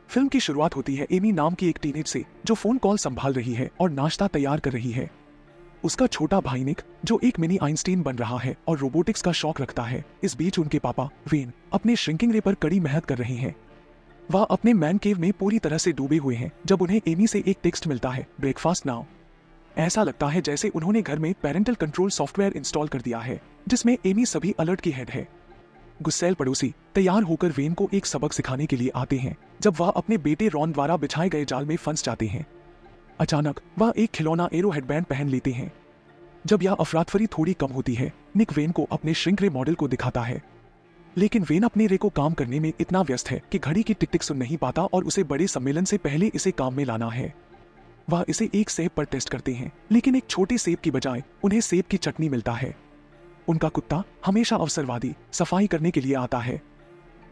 Film की शुरुआत होती है एमी नाम की एक टीनेज से जो फोन कॉल संभाल रही है और नाश्ता तैयार कर रही है। उसका छोटा भाई निक जो एक मिनी आइंस्टीन बन रहा है और रोबोटिक्स का शौक रखता है। इस बीच उनके पापा वेन अपने श्रिंकिंग रे पर कड़ी मेहनत कर रहे हैं। वह अपने मैन केव में पूरी तरह से डूबे हुए हैं जब उन्हें एमी से एक टेक्स्ट मिलता है, ब्रेकफास्ट नाउ। ऐसा लगता है जैसे उन्होंने घर में पेरेंटल कंट्रोल सॉफ्टवेयर इंस्टॉल कर दिया है जिसमें एमी सभी अलर्ट की हेड है। गुस्सैल पड़ोसी तैयार होकर वेन को एक सबक सिखाने के लिए आते हैं जब वह अपने बेटे रॉन द्वारा बिछाए गए जाल में फंस जाते हैं। अचानक वह एक खिलौना एरो हेडबैंड पहन लेते हैं। जब यह अफरातफरी थोड़ी कम होती है, निक वेन को अपने श्रिंक रे मॉडल को दिखाता है, लेकिन वेन अपने रे को काम करने में इतना व्यस्त है कि घड़ी की टिक टिक सुन नहीं पाता और उसे बड़े सम्मेलन से पहले इसे काम में लाना है। वह इसे एक सेब पर टेस्ट करते हैं, लेकिन एक छोटे सेब की बजाय उन्हें सेब की चटनी मिलता है। उनका कुत्ता हमेशा अवसरवादी सफाई करने के लिए आता है।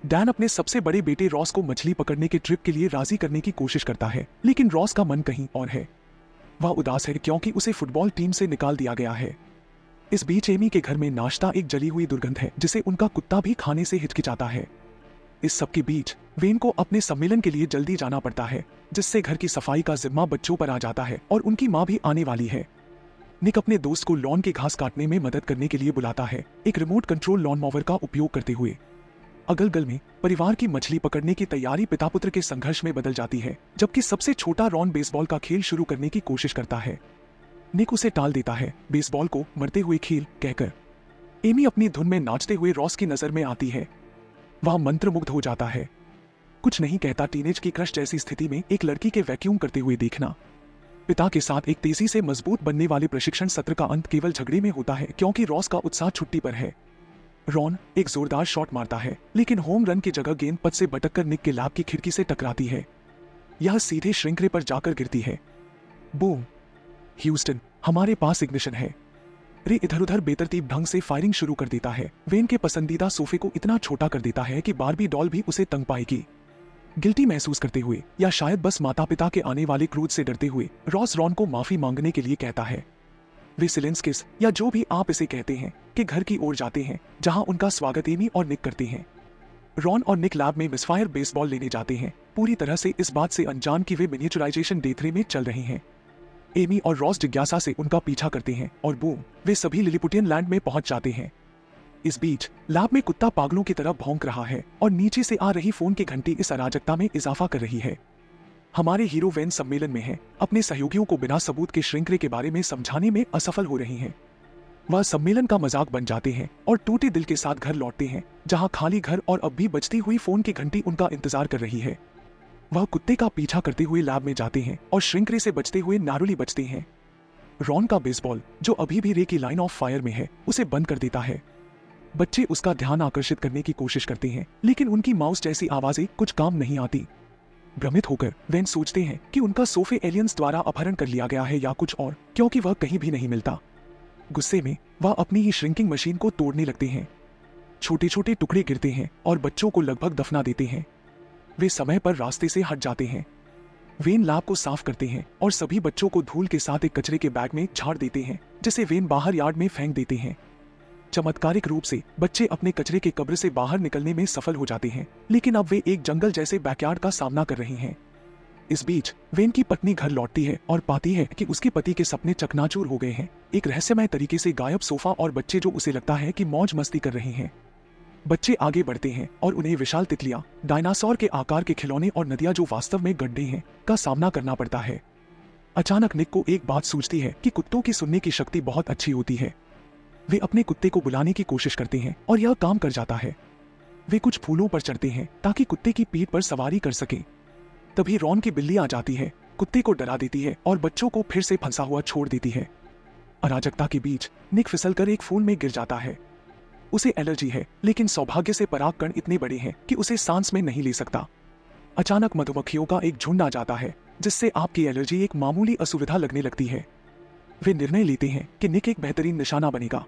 डैन अपने सबसे बड़े बेटे रॉस को मछली पकड़ने के ट्रिप के लिए राजी करने की कोशिश करता है, लेकिन रॉस का मन कहीं और है। वह उदास है क्योंकि उसे फुटबॉल टीम से निकाल दिया गया है। इस बीच एमी के घर में नाश्ता एक जली हुई दुर्गंध है जिसे उनका कुत्ता भी खाने से हिचकिचाता है। इस सब के बीच वेन को अपने सम्मेलन के लिए जल्दी जाना पड़ता है, जिससे घर की सफाई का जिम्मा बच्चों पर आ जाता है और उनकी माँ भी आने वाली है। निक अपने दोस्त को लॉन की घास काटने में मदद करने के लिए बुलाता है, एक रिमोट कंट्रोल लॉन मॉवर का उपयोग करते हुए। अगल-गल में परिवार की मछली पकड़ने की तैयारी पिता पुत्र के संघर्ष में बदल जाती है, जबकि सबसे छोटा रॉन बेसबॉल का खेल शुरू करने की कोशिश करता है। निक उसे टाल देता है, बेसबॉल को मरते हुए खेल कहकर। एमी अपनी धुन में नाचते हुए रॉस की नजर में आती है। वह मंत्रमुग्ध हो जाता है। कुछ नहीं कहता टीनेज की क्रश जैसी स्थिति में एक लड़की के वैक्यूम करते हुए देखना। पिता के साथ एक तेजी से मजबूत बनने वाले प्रशिक्षण सत्र का अंत केवल झगड़े में होता है क्योंकि रॉस का उत्साह छुट्टी पर है। रॉन एक जोरदार शॉट मारता है, लेकिन होम रन की जगह गेंद पथ से भटककर निक के लैब की खिड़की से टकराती है। यह सीधे श्रिंक रे पर जाकर गिरती है। बूम! ह्यूस्टन, हमारे पास इग्निशन है। रे इधर उधर बेतरतीब ढंग से फायरिंग शुरू कर देता है। वेन के पसंदीदा सोफे को इतना छोटा कर देता है कि बारबी डॉल भी उसे तंग पाएगी। गिल्टी महसूस करते हुए या शायद बस माता पिता के आने वाले क्रूज से डरते हुए रॉस रॉन को माफी मांगने के लिए कहता है। वे सिलेंस्किस या जो भी आप इसे कहते हैं कि घर की ओर जाते हैं जहां उनका स्वागत एमी और निक करते हैं। रॉन और निक लैब में मिसफायर बेसबॉल लेने जाते हैं, पूरी तरह से इस बात से अनजान कि वे मिनिएचराइजेशन डे 3 में चल रहे हैं। एमी और रॉस जिज्ञासा से उनका पीछा करते हैं और बूम, वे सभी लिलिपुटियन लैंड में पहुंच जाते हैं। इस बीच लैब में कुत्ता पागलों की तरह भौंक रहा है और नीचे से आ रही फोन की घंटी इस अराजकता में इजाफा कर रही है। हमारे हीरो वेन सम्मेलन में है, अपने सहयोगियों को बिना सबूत के श्रिंक रे के बारे में समझाने में असफल हो रही हैं। वह सम्मेलन का मजाक बन जाते हैं और टूटे दिल के साथ घर लौटते हैं, जहां खाली घर और अब भी बजती हुई फोन की घंटी उनका इंतजार कर रही है। वह कुत्ते का पीछा करते हुए लैब में जाते हैं और श्रिंक रे से बचते हुए नारुली बचते हैं। रॉन का बेसबॉल, जो अभी भी रे की लाइन ऑफ फायर में है, उसे बंद कर देता है। बच्चे उसका ध्यान आकर्षित करने की कोशिश करते हैं, लेकिन उनकी माउस जैसी आवाजें कुछ काम नहीं आती। भ्रमित होकर वेन सोचते हैं कि उनका सोफे एलियंस द्वारा अपहरण कर लिया गया है या कुछ और, क्योंकि वह कहीं भी नहीं मिलता। गुस्से में वह अपनी ही श्रिंकिंग मशीन को तोड़ने लगते हैं। छोटे छोटे टुकड़े गिरते हैं और बच्चों को लगभग दफना देते हैं। वे समय पर रास्ते से हट जाते हैं। वेन लैब को साफ करते हैं और सभी बच्चों को धूल के साथ एक कचरे के बैग में झाड़ देते हैं, जिसे वेन बाहर यार्ड में फेंक देते हैं। चमत्कारिक रूप से बच्चे अपने कचरे के कब्र से बाहर निकलने में सफल हो जाते हैं, लेकिन अब वे एक जंगल जैसे बैकयार्ड का सामना कर रहे हैं। इस बीच वेन की पत्नी घर लौटती है और पाती है कि उसके पति के सपने चकनाचूर हो गए हैं। एक रहस्यमय तरीके से गायब सोफा और बच्चे जो उसे लगता है कि मौज मस्ती कर रहे हैं। बच्चे आगे बढ़ते हैं और उन्हें विशाल तितलियां, डायनासोर के आकार के खिलौने और नदियां जो वास्तव में गड्ढे हैं का सामना करना पड़ता है। अचानक निक को एक बात सूझती है कि कुत्तों की सुनने की शक्ति बहुत अच्छी होती है। वे अपने कुत्ते को बुलाने की कोशिश करते हैं और यह काम कर जाता है। वे कुछ फूलों पर चढ़ते हैं ताकि कुत्ते की पीठ पर सवारी कर सकें। तभी रॉन की बिल्ली आ जाती है, कुत्ते को डरा देती है और बच्चों को फिर से फंसा हुआ छोड़ देती है। अराजकता के बीच निक फिसलकर एक फूल में गिर जाता है। उसे एलर्जी है, लेकिन सौभाग्य से परागकण इतने बड़े हैं कि उसे सांस में नहीं ले सकता। अचानक मधुमक्खियों का एक झुंड आ जाता है, जिससे आपकी एलर्जी एक मामूली असुविधा लगने लगती है। वे निर्णय लेते हैं कि निक एक बेहतरीन निशाना बनेगा।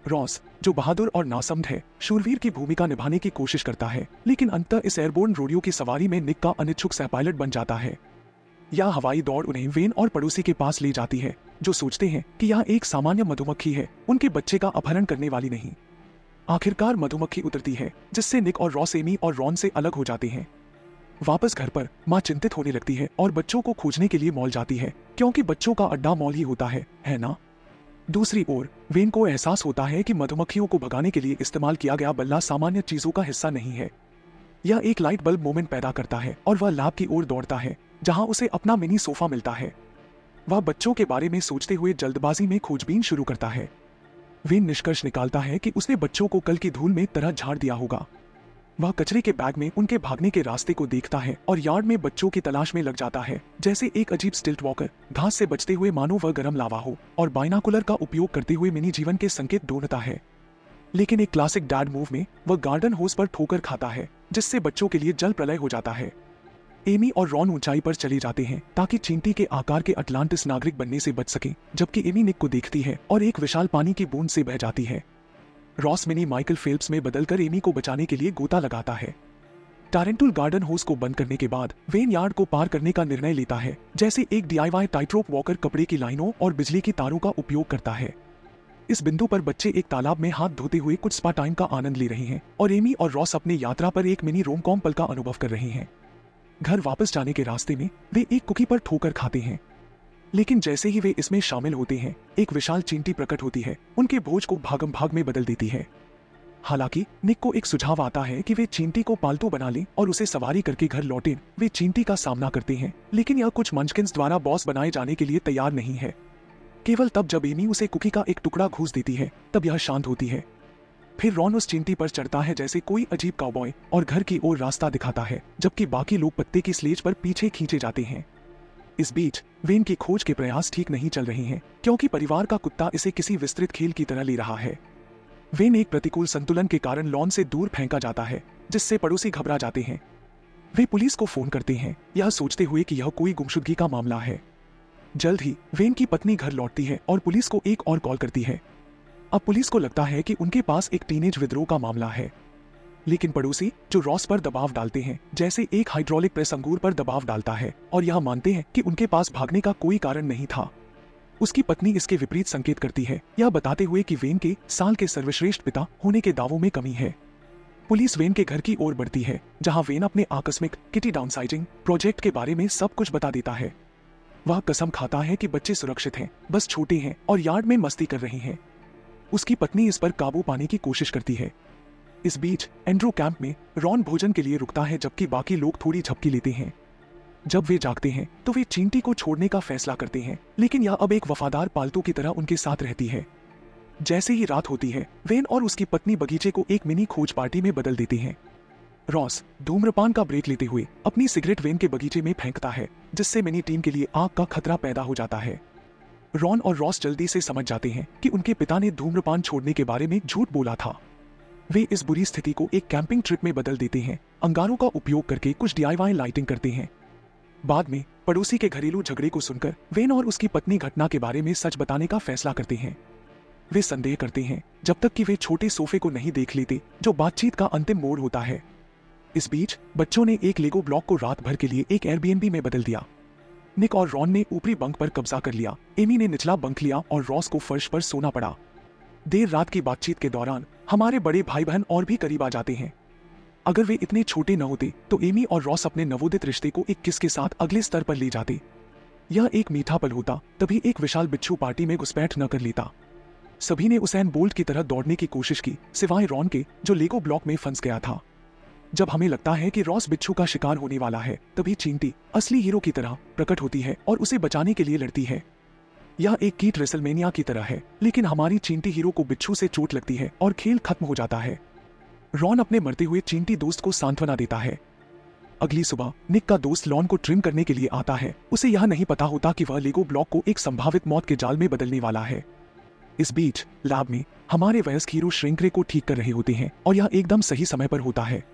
रॉस, जो बहादुर और नासमझ है, शूरवीर की भूमिका निभाने की कोशिश करता है, लेकिन अंततः इस एयरबोर्न रोडियो की सवारी में निक का अनिच्छुक सह पायलट बन जाता है। यह हवाई दौड़ उन्हें वेन और पड़ोसी के पास ले जाती है, जो सोचते हैं कि यह एक सामान्य मधुमक्खी है, उनके बच्चे का अपहरण करने वाली नहीं। आखिरकार मधुमक्खी उतरती है, जिससे निक और रॉस एमी और रॉन से अलग हो जाते हैं। वापस घर पर माँ चिंतित होने लगती है और बच्चों को खोजने के लिए मॉल जाती है, क्योंकि बच्चों का अड्डा मॉल ही होता है ना। दूसरी ओर वेन को एहसास होता है कि मधुमक्खियों को भगाने के लिए इस्तेमाल किया गया बल्ला सामान्य चीजों का हिस्सा नहीं है। यह एक लाइट बल्ब मोमेंट पैदा करता है और वह लैब की ओर दौड़ता है, जहां उसे अपना मिनी सोफा मिलता है। वह बच्चों के बारे में सोचते हुए जल्दबाजी में खोजबीन शुरू करता है। वेन निष्कर्ष निकालता है कि उसने बच्चों को कल की धूल में तरह झाड़ दिया होगा। वह कचरे के बैग में उनके भागने के रास्ते को देखता है और यार्ड में बच्चों की तलाश में लग जाता है, जैसे एक अजीब स्टिल्ट वॉकर घास से बचते हुए मानो वह गर्म लावा हो और बाइनाकुलर का उपयोग करते हुए मिनी जीवन के संकेत ढूंढता है। लेकिन एक क्लासिक डैड मूव में वह गार्डन होस पर ठोकर खाता है, जिससे बच्चों के लिए जल प्रलय हो जाता है। एमी और रॉन ऊंचाई पर चले जाते हैं ताकि चींटी के आकार के अटलांटिस नागरिक बनने से बच सके, जबकि एमी निक को देखती है और एक विशाल पानी की बूंद से बह जाती है। रॉस मिनी माइकल फेल्प्स में बदलकर एमी को बचाने के लिए गोता लगाता है। टारेंटुल गार्डन होस को बंद करने के बाद वेन यार्ड को पार करने का निर्णय लेता है, जैसे एक DIY टाइटरोप वॉकर कपड़े की लाइनों और बिजली की तारों का उपयोग करता है। इस बिंदु पर बच्चे एक तालाब में हाथ धोते हुए कुछ स्पा टाइम का आनंद ले रहे हैं और एमी और रॉस अपनी यात्रा पर एक मिनी रोम-कॉम पल का अनुभव कर रहे हैं। घर वापस जाने के रास्ते में वे एक कुकी पर ठोकर खाते हैं, लेकिन जैसे ही वे इसमें शामिल होते हैं, एक विशाल चींटी प्रकट होती है, उनके भोज को भागम भाग में बदल देती है। हालांकि निक को एक सुझाव आता है कि वे चींटी को पालतू बना लें और उसे सवारी करके घर लौटें। वे चींटी का सामना करते हैं, लेकिन यह कुछ मंचकिंस द्वारा बॉस बनाए जाने के लिए तैयार नहीं है। केवल तब जब एमी उसे कुकी का एक टुकड़ा घूस देती है, तब यह शांत होती है। फिर रॉन उस चींटी पर चढ़ता है जैसे कोई अजीब काउबॉय और घर की ओर रास्ता दिखाता है, जबकि बाकी लोग पत्ते की स्लेज पर पीछे खींचे जाते हैं। इस बीच वेन की खोज के प्रयास ठीक नहीं चल रहे हैं, क्योंकि परिवार का कुत्ता इसे किसी विस्तृत खेल की तरह ले रहा है। वेन एक प्रतिकूल संतुलन के कारण लॉन से दूर फेंका जाता है, जिससे पड़ोसी घबरा जाते हैं। वे पुलिस को फोन करते हैं, यह सोचते हुए कि यह कोई गुमशुदगी का मामला है। जल्द ही वेन की पत्नी घर लौटती है और पुलिस को एक और कॉल करती है। अब पुलिस को लगता है कि उनके पास एक टीनेज विद्रोह का मामला है, लेकिन पड़ोसी जो रॉस पर दबाव डालते हैं, जैसे एक हाइड्रोलिक प्रेस अंगूर पर दबाव डालता है, और यह मानते हैं कि उनके पास भागने का कोई कारण नहीं था। उसकी पत्नी इसके विपरीत संकेत करती है, यह बताते हुए कि वेन के साल के सर्वश्रेष्ठ पिता होने के दावों में कमी है। पुलिस वेन के घर की ओर बढ़ती है, जहां वेन अपने आकस्मिक किटी डाउनसाइजिंग प्रोजेक्ट के बारे में सब कुछ बता देता है। वह कसम खाता है कि बच्चे सुरक्षित हैं, बस छोटे हैं और यार्ड में मस्ती कर रहे हैं। उसकी पत्नी इस पर काबू पाने की कोशिश करती है। इस बीच एंड्रू कैंप में रॉन भोजन के लिए रुकता है, जबकि बाकी लोग थोड़ी झपकी लेते हैं। जब वे जागते हैं तो वे चींटी को छोड़ने का फैसला करते हैं, लेकिन यह अब एक वफादार पालतू की तरह उनके साथ रहती है। जैसे ही रात होती है, वेन और उसकी पत्नी बगीचे को एक मिनी खोज पार्टी में बदल देते हैं। रॉस धूम्रपान का ब्रेक लेते हुए अपनी सिगरेट वेन के बगीचे में फेंकता है, जिससे मिनी टीम के लिए आग का खतरा पैदा हो जाता है। रॉन और रॉस जल्दी से समझ जाते हैं कि उनके पिता ने धूम्रपान छोड़ने के बारे में झूठ बोला था। वे इस बुरी स्थिति को एक कैंपिंग ट्रिप में बदल देते हैं, अंगारों का उपयोग करके कुछ DIY लाइटिंग करते हैं। बाद में पड़ोसी के घरेलू झगड़े को सुनकर वेन और उसकी पत्नी घटना के बारे में सच बताने का फैसला करते हैं। वे संदेह करते हैं जब तक कि वे छोटे सोफे को नहीं देख लेते, जो बातचीत का अंतिम मोड़ होता है। इस बीच बच्चों ने एक लेगो ब्लॉक को रात भर के लिए एक एयरबीएनबी में बदल दिया। निक और रॉन ने ऊपरी बंक पर कब्जा कर लिया, एमी ने निचला बंक लिया और रॉस को फर्श पर सोना पड़ा। देर रात की बातचीत के दौरान हमारे बड़े भाई बहन और भी करीब आ जाते हैं। अगर वे इतने छोटे न होते तो एमी और रॉस अपने नवोदित रिश्ते को एक किस के साथ अगले स्तर पर ले जाते। यह एक मीठा पल होता, तभी एक विशाल बिच्छू पार्टी में घुसपैठ न कर लेता। सभी ने उसैन बोल्ट की तरह दौड़ने की कोशिश की, सिवाय रॉन के, जो लेगो ब्लॉक में फंस गया था। जब हमें लगता है कि रॉस बिच्छू का शिकार होने वाला है, तभी चींटी असली हीरो की तरह प्रकट होती है और उसे बचाने के लिए लड़ती है। यह एक कीट रेसलमेनिया की तरह है, लेकिन हमारी चींटी हीरो को बिच्छू से चोट लगती है और खेल खत्म हो जाता है। रॉन अपने मरते हुए चींटी दोस्त को सांत्वना देता है। अगली सुबह निक का दोस्त लॉन को ट्रिम करने के लिए आता है। उसे यह नहीं पता होता कि वह लेगो ब्लॉक को एक संभावित मौत के जाल में बदलने वाला है। इस बीच लैब में हमारे वयस्क हीरो श्रिंकरे को ठीक कर रहे होते हैं और यह एकदम सही समय पर होता है।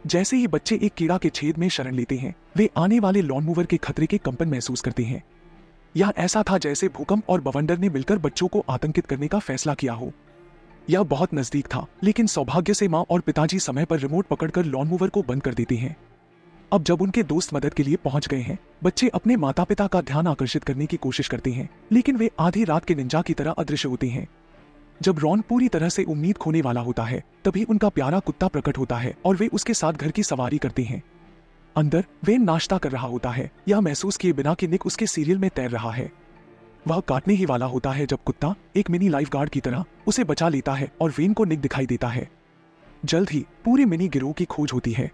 जैसे ही बच्चे एक कीड़ा के छेद में शरण लेते हैं, वे आने वाले लॉन मूवर के खतरे के कंपन महसूस करते हैं। यह ऐसा था जैसे भूकंप और बवंडर ने मिलकर बच्चों को आतंकित करने का फैसला किया हो। यह बहुत नजदीक था, लेकिन सौभाग्य से माँ और पिताजी समय पर रिमोट पकड़कर लॉन मूवर को बंद कर देते हैं। अब जब उनके दोस्त मदद के लिए पहुंच गए हैं, बच्चे अपने माता पिता का ध्यान आकर्षित करने की कोशिश करते हैं, लेकिन वे आधी रात के निंजा की तरह अदृश्य होते हैं। जब रॉन पूरी तरह से उम्मीद खोने वाला होता है, तभी उनका प्यारा कुत्ता प्रकट होता है और वे उसके साथ घर की सवारी करते हैं। अंदर वेन नाश्ता कर रहा होता है, यह महसूस किए बिना कि निक उसके सीरियल में तैर रहा है। वह काटने ही वाला होता है जब कुत्ता एक मिनी लाइफगार्ड की तरह उसे बचा लेता है और वेन को निक दिखाई देता है। जल्द ही पूरे मिनी गिरोह की खोज होती है।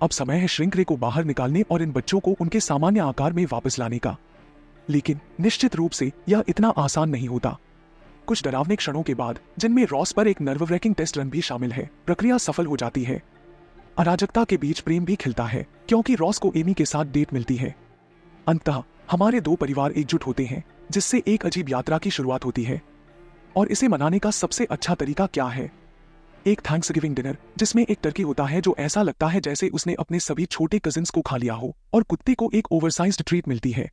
अब समय है श्रिंक रे को बाहर निकालने और इन बच्चों को उनके सामान्य आकार में वापस लाने का। लेकिन निश्चित रूप से यह इतना आसान नहीं होता। कुछ डरावने क्षणों के बाद, जिनमें रॉस पर एक नर्व ब्रेकिंग टेस्ट रन भी शामिल है, प्रक्रिया सफल हो जाती है। अराजकता के बीच प्रेम भी खिलता है क्योंकि रॉस को एमी के साथ डेट मिलती है। अंततः हमारे दो परिवार एकजुट होते हैं, जिससे एक अजीब यात्रा की शुरुआत होती है। और इसे मनाने का सबसे अच्छा तरीका क्या है? एक थैंक्सगिविंग डिनर जिसमें एक टर्की होता है जो ऐसा लगता है जैसे उसने अपने सभी छोटे कजिन्स को खा लिया हो, और कुत्ते को एक ओवरसाइज्ड ट्रीट मिलती है